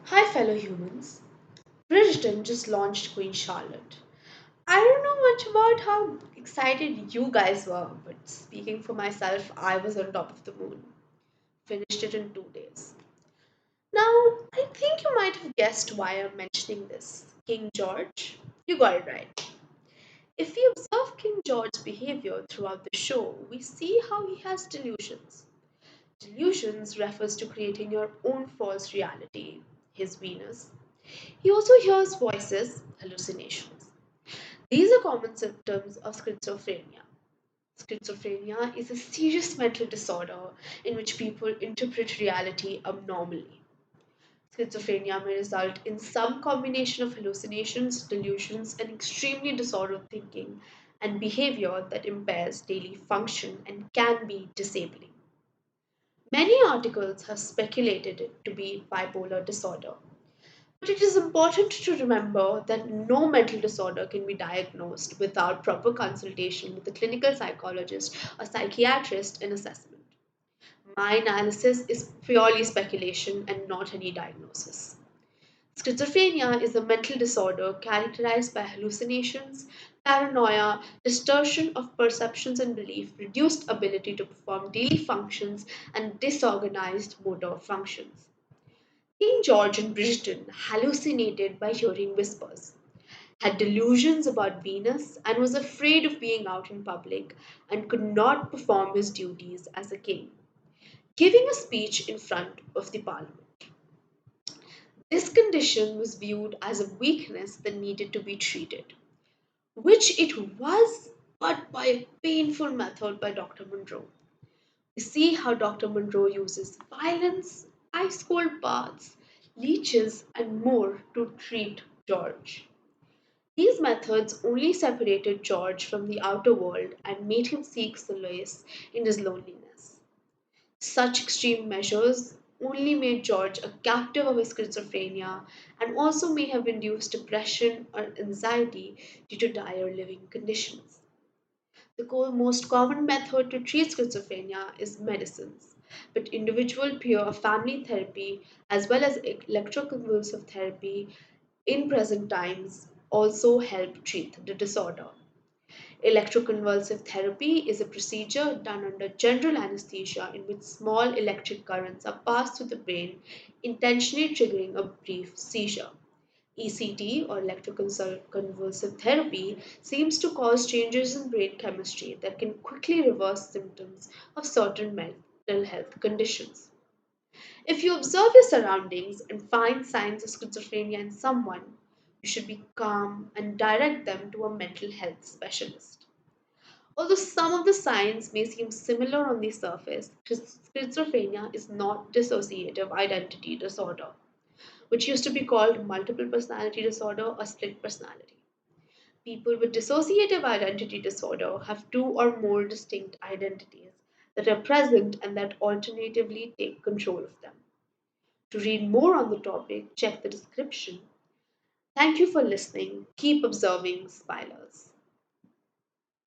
Hi, fellow humans. Bridgeton just launched Queen Charlotte. I don't know much about how excited you guys were, but speaking for myself, I was on top of the moon. Finished it in 2 days. Now, I think you might have guessed why I'm mentioning this. King George? You got it right. If we observe King George's behavior throughout the show, we see how he has delusions. Delusions refers to creating your own false reality, his Venus. He also hears voices, hallucinations. These are common symptoms of schizophrenia. Schizophrenia is a serious mental disorder in which people interpret reality abnormally. Schizophrenia may result in some combination of hallucinations, delusions, and extremely disordered thinking and behavior that impairs daily function and can be disabling. Many articles have speculated it to be bipolar disorder. But it is important to remember that no mental disorder can be diagnosed without proper consultation with a clinical psychologist or psychiatrist and assessment. My analysis is purely speculation and not any diagnosis. Schizophrenia is a mental disorder characterized by hallucinations, paranoia, distortion of perceptions and belief, reduced ability to perform daily functions, and disorganized motor functions. King George in Bridgeton hallucinated by hearing whispers, had delusions about Venus, and was afraid of being out in public and could not perform his duties as a king, giving a speech in front of the parliament. This condition was viewed as a weakness that needed to be treated, which it was, but by a painful method by Dr. Monroe. We see how Dr. Monroe uses violence, ice cold baths, leeches, and more to treat George. These methods only separated George from the outer world and made him seek solace in his loneliness. Such extreme measures only made George a captive of his schizophrenia and also may have induced depression or anxiety due to dire living conditions. The most common method to treat schizophrenia is medicines, but individual peer or family therapy as well as electroconvulsive therapy in present times also help treat the disorder. Electroconvulsive therapy is a procedure done under general anesthesia in which small electric currents are passed through the brain, intentionally triggering a brief seizure. ECT or electroconvulsive therapy seems to cause changes in brain chemistry that can quickly reverse symptoms of certain mental health conditions. If you observe your surroundings and find signs of schizophrenia in someone, you should be calm and direct them to a mental health specialist. Although some of the signs may seem similar on the surface, schizophrenia is not dissociative identity disorder, which used to be called multiple personality disorder or split personality. People with dissociative identity disorder have two or more distinct identities that are present and that alternatively take control of them. To read more on the topic, check the description. Thank you for listening. Keep observing spiders.